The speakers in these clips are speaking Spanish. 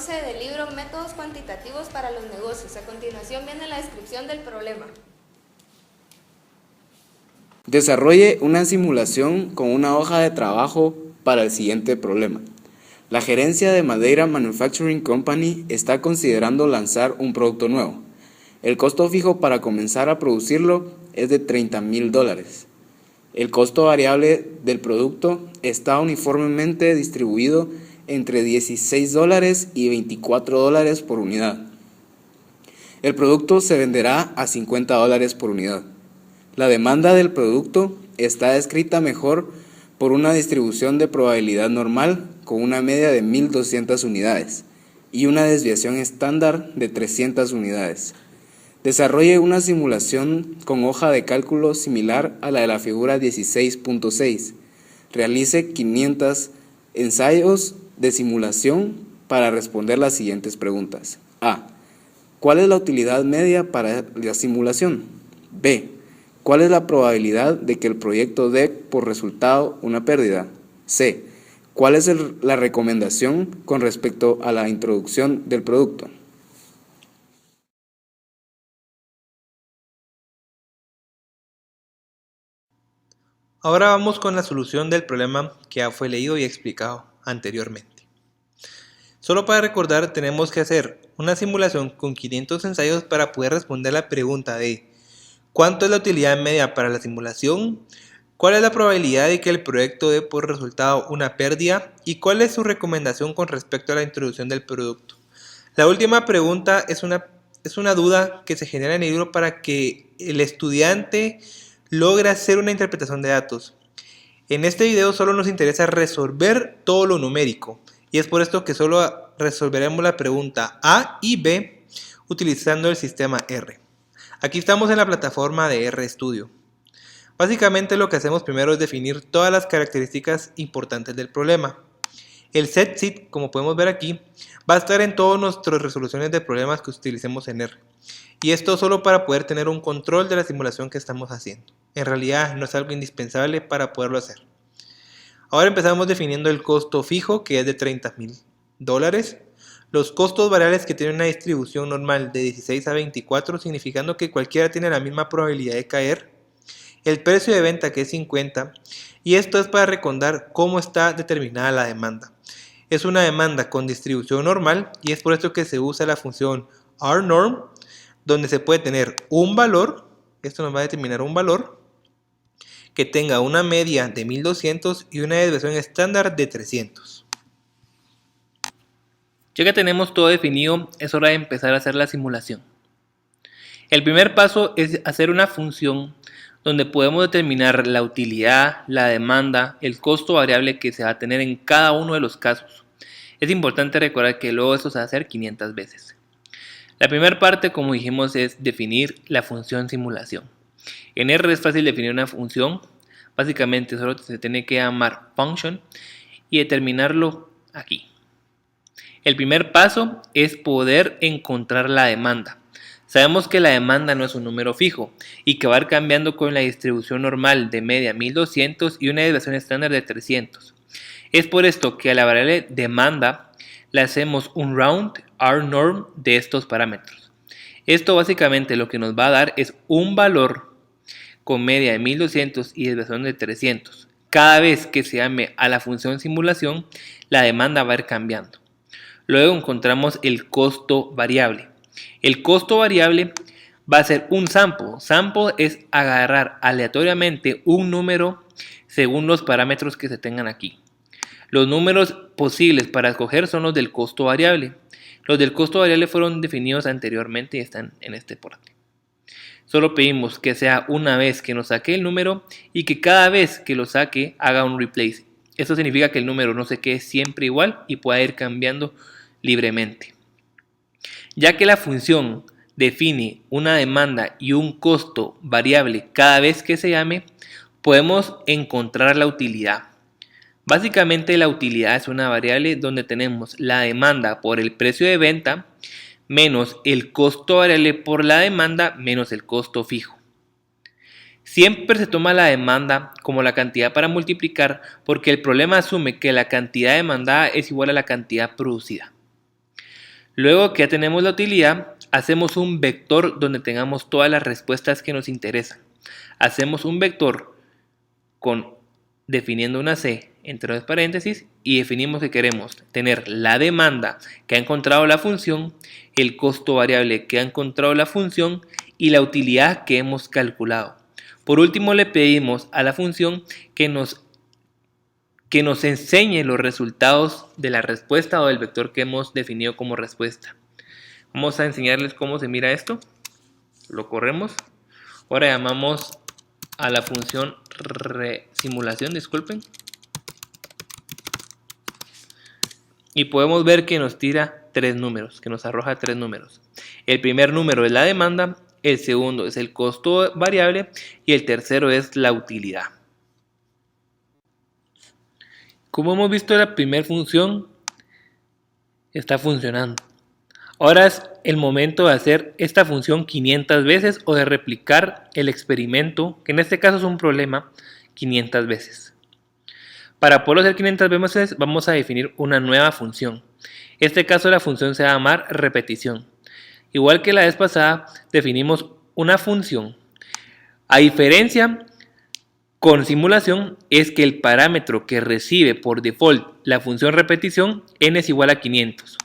14 del libro Métodos cuantitativos para los negocios. A continuación viene la descripción del problema. Desarrolle una simulación con una hoja de trabajo para el siguiente problema. La gerencia de Madeira Manufacturing Company está considerando lanzar un producto nuevo. El costo fijo para comenzar a producirlo es de $30,000. El costo variable del producto está uniformemente distribuido entre $16 y $24 por unidad. El producto se venderá a $50 por unidad. La demanda del producto está descrita mejor por una distribución de probabilidad normal con una media de 1.200 unidades y una desviación estándar de 300 unidades. Desarrolle una simulación con hoja de cálculo similar a la de la figura 16.6. Realice 500 ensayos de simulación para responder las siguientes preguntas. A. ¿Cuál es la utilidad media para la simulación? B. ¿Cuál es la probabilidad de que el proyecto dé por resultado una pérdida? C. ¿Cuál es la recomendación con respecto a la introducción del producto? Ahora vamos con la solución del problema que ya fue leído y explicado anteriormente. Solo para recordar, tenemos que hacer una simulación con 500 ensayos para poder responder la pregunta de ¿cuánto es la utilidad media para la simulación? ¿Cuál es la probabilidad de que el proyecto dé por resultado una pérdida? ¿Y cuál es su recomendación con respecto a la introducción del producto? La última pregunta es una duda que se genera en el libro para que el estudiante logre hacer una interpretación de datos. En este video solo nos interesa resolver todo lo numérico y es por esto que solo resolveremos la pregunta A y B utilizando el sistema R. Aquí estamos en la plataforma de RStudio. Básicamente lo que hacemos primero es definir todas las características importantes del problema. El set, como podemos ver aquí, va a estar en todas nuestras resoluciones de problemas que utilicemos en R. Y esto solo para poder tener un control de la simulación que estamos haciendo. En realidad no es algo indispensable para poderlo hacer. Ahora empezamos definiendo el costo fijo, que es de $30,000. Los costos variables que tienen una distribución normal de 16 a 24, significando que cualquiera tiene la misma probabilidad de caer. El precio de venta, que es 50, y esto es para recordar cómo está determinada la demanda. Es una demanda con distribución normal y es por esto que se usa la función rnorm, donde se puede tener un valor, esto nos va a determinar un valor, que tenga una media de 1200 y una desviación estándar de 300. Ya que tenemos todo definido, es hora de empezar a hacer la simulación. El primer paso es hacer una función donde podemos determinar la utilidad, la demanda, el costo variable que se va a tener en cada uno de los casos. Es importante recordar que luego esto se va a hacer 500 veces. La primera parte, como dijimos, es definir la función simulación. En R es fácil definir una función. Básicamente solo se tiene que llamar function y determinarlo aquí. El primer paso es poder encontrar la demanda. Sabemos que la demanda no es un número fijo y que va a ir cambiando con la distribución normal de media 1200 y una desviación estándar de 300. Es por esto que a la variable demanda le hacemos un round rnorm de estos parámetros. Esto básicamente lo que nos va a dar es un valor con media de 1200 y desviación de 300. Cada vez que se llame a la función simulación, la demanda va a ir cambiando. Luego encontramos el costo variable. El costo variable va a ser un sample. Sample es agarrar aleatoriamente un número según los parámetros que se tengan aquí. Los números posibles para escoger son los del costo variable. Los del costo variable fueron definidos anteriormente y están en este porte. Solo pedimos que sea una vez que nos saque el número y que cada vez que lo saque haga un replace. Esto significa que el número no se quede siempre igual y pueda ir cambiando libremente. Ya que la función define una demanda y un costo variable cada vez que se llame, podemos encontrar la utilidad. Básicamente la utilidad es una variable donde tenemos la demanda por el precio de venta menos el costo variable por la demanda menos el costo fijo. Siempre se toma la demanda como la cantidad para multiplicar porque el problema asume que la cantidad demandada es igual a la cantidad producida. Luego que ya tenemos la utilidad, hacemos un vector donde tengamos todas las respuestas que nos interesan. Hacemos un vector definiendo una C entre dos paréntesis y definimos que queremos tener la demanda que ha encontrado la función, el costo variable que ha encontrado la función y la utilidad que hemos calculado. Por último, le pedimos a la función que nos enseñe los resultados de la respuesta o del vector que hemos definido como respuesta. Vamos a enseñarles cómo se mira esto. Lo corremos. Ahora llamamos a la función simulación, disculpen. Y podemos ver que nos tira 3 números, que nos arroja 3 números. El primer número es la demanda, el segundo es el costo variable y el tercero es la utilidad. Como hemos visto, la primera función está funcionando. Ahora es el momento de hacer esta función 500 veces o de replicar el experimento, que en este caso es un problema, 500 veces. Para poderlo hacer 500 veces vamos a definir una nueva función. En este caso la función se va a llamar repetición. Igual que la vez pasada definimos una función. A diferencia con simulación es que el parámetro que recibe por default la función repetición n es igual a 500.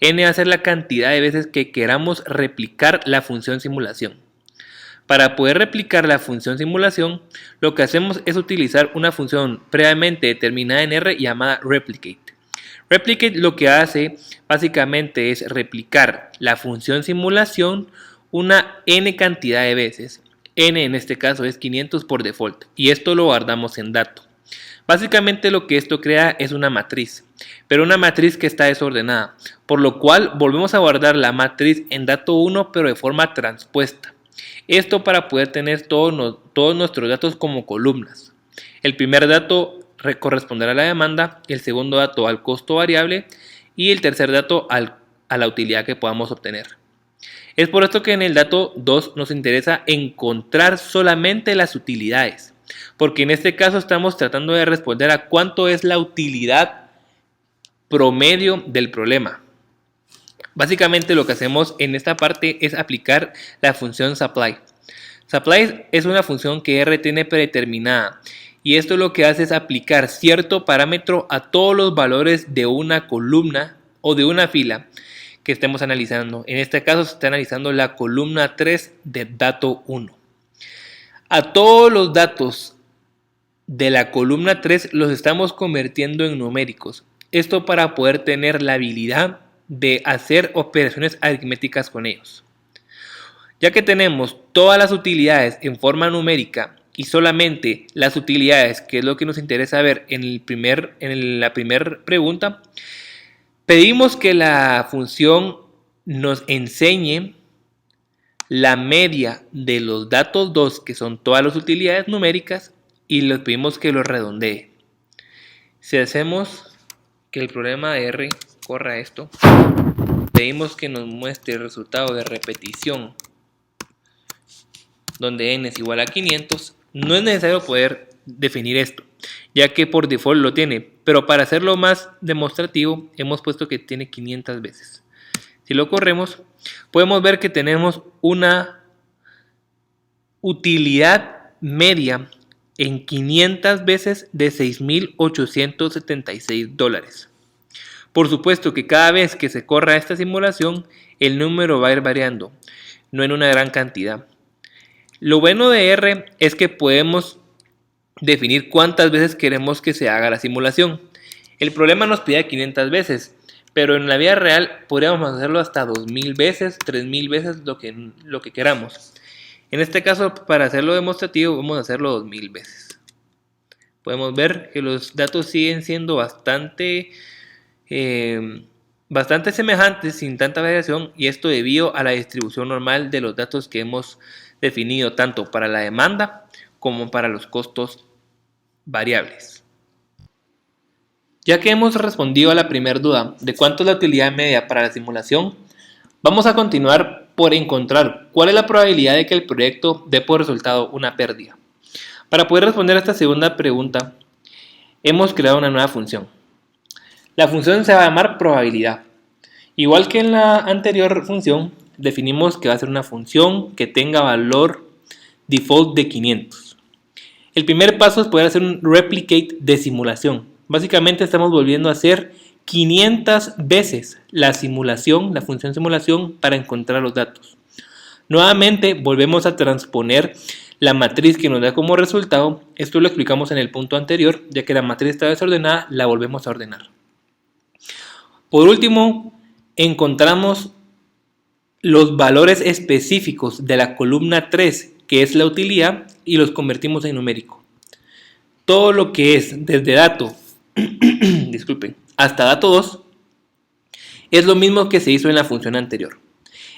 N va a ser la cantidad de veces que queramos replicar la función simulación. Para poder replicar la función simulación, lo que hacemos es utilizar una función previamente determinada en R llamada replicate. Replicate lo que hace básicamente es replicar la función simulación una n cantidad de veces. N en este caso es 500 por default y esto lo guardamos en dato. Básicamente lo que esto crea es una matriz, pero una matriz que está desordenada, por lo cual volvemos a guardar la matriz en dato 1 pero de forma transpuesta. Esto para poder tener todos nuestros datos como columnas. El primer dato corresponderá a la demanda, el segundo dato al costo variable y el tercer dato a la utilidad que podamos obtener. Es por esto que en el dato 2 nos interesa encontrar solamente las utilidades, porque en este caso estamos tratando de responder a cuánto es la utilidad promedio del problema. Básicamente lo que hacemos en esta parte es aplicar la función supply. Supply es una función que R tiene predeterminada y esto lo que hace es aplicar cierto parámetro a todos los valores de una columna o de una fila que estemos analizando. En este caso se está analizando la columna 3 de dato 1. A todos los datos de la columna 3 los estamos convirtiendo en numéricos. Esto para poder tener la habilidad de hacer operaciones aritméticas con ellos. Ya que tenemos todas las utilidades en forma numérica y solamente las utilidades, que es lo que nos interesa ver en la primera pregunta, pedimos que la función nos enseñe la media de los datos 2, que son todas las utilidades numéricas, y les pedimos que lo redondee. Si hacemos que el programa de R corra esto, pedimos que nos muestre el resultado de repetición donde n es igual a 500. No es necesario poder definir esto, ya que por default lo tiene, pero para hacerlo más demostrativo hemos puesto que tiene 500 veces. Si lo corremos, podemos ver que tenemos una utilidad media en 500 veces de $6,876. Por supuesto que cada vez que se corra esta simulación, el número va a ir variando, no en una gran cantidad. Lo bueno de R es que podemos definir cuántas veces queremos que se haga la simulación. El problema nos pide 500 veces, pero en la vida real podríamos hacerlo hasta 2000 veces, 3000 veces, lo que queramos. En este caso, para hacerlo demostrativo, vamos a hacerlo 2000 veces. Podemos ver que los datos siguen siendo bastante semejantes, sin tanta variación, y esto debido a la distribución normal de los datos que hemos definido tanto para la demanda como para los costos variables. Ya que hemos respondido a la primera duda de cuánto es la utilidad media para la simulación, vamos a continuar por encontrar cuál es la probabilidad de que el proyecto dé por resultado una pérdida. Para poder responder a esta segunda pregunta, hemos creado una nueva función. La función se va a llamar probabilidad Igual que en la anterior función, definimos que va a ser una función que tenga valor default de 500. El primer paso es poder hacer un replicate de simulación. Básicamente estamos volviendo a hacer 500 veces la simulación, la función simulación, para encontrar los datos. Nuevamente volvemos a transponer la matriz que nos da como resultado. Esto lo explicamos en el punto anterior, ya que la matriz está desordenada, la volvemos a ordenar. Por último, encontramos los valores específicos de la columna 3, que es la utilidad, y los convertimos en numérico. Todo lo que es desde dato disculpen, hasta dato 2 es lo mismo que se hizo en la función anterior.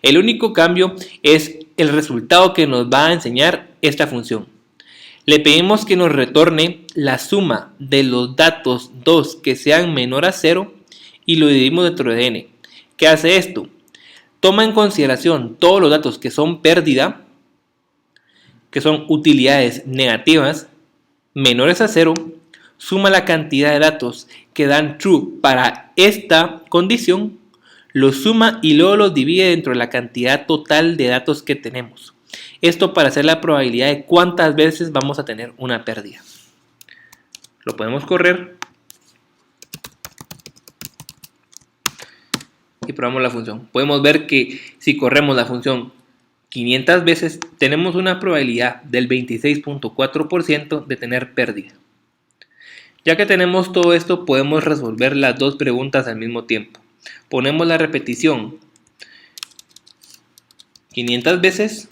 El único cambio es el resultado que nos va a enseñar esta función. Le pedimos que nos retorne la suma de los datos 2 que sean menor a 0 y lo dividimos dentro de n. ¿Qué hace esto? Toma en consideración todos los datos que son pérdida, que son utilidades negativas, menores a 0, suma la cantidad de datos que dan true para esta condición, los suma y luego los divide dentro de la cantidad total de datos que tenemos. Esto para hacer la probabilidad de cuántas veces vamos a tener una pérdida. Lo podemos correr y probamos la función. Podemos ver que si corremos la función 500 veces, tenemos una probabilidad del 26.4% de tener pérdida. Ya que tenemos todo esto, podemos resolver las dos preguntas al mismo tiempo. Ponemos la repetición 500 veces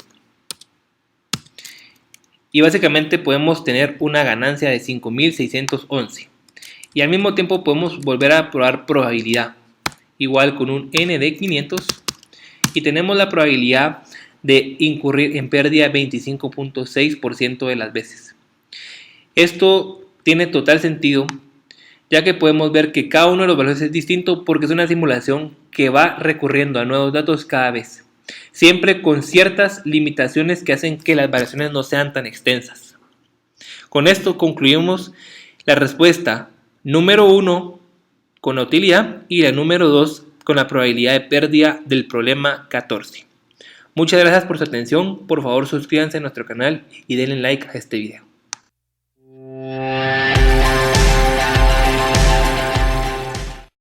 y básicamente podemos tener una ganancia de 5611. Y al mismo tiempo podemos volver a probar probabilidad, igual con un n de 500, y tenemos la probabilidad de incurrir en pérdida 25.6% de las veces. Esto tiene total sentido, ya que podemos ver que cada uno de los valores es distinto porque es una simulación que va recurriendo a nuevos datos cada vez, siempre con ciertas limitaciones que hacen que las variaciones no sean tan extensas. Con esto concluimos la respuesta número 1 con la utilidad y la número 2 con la probabilidad de pérdida del problema 14. Muchas gracias por su atención. Por favor, suscríbanse a nuestro canal y denle like a este video.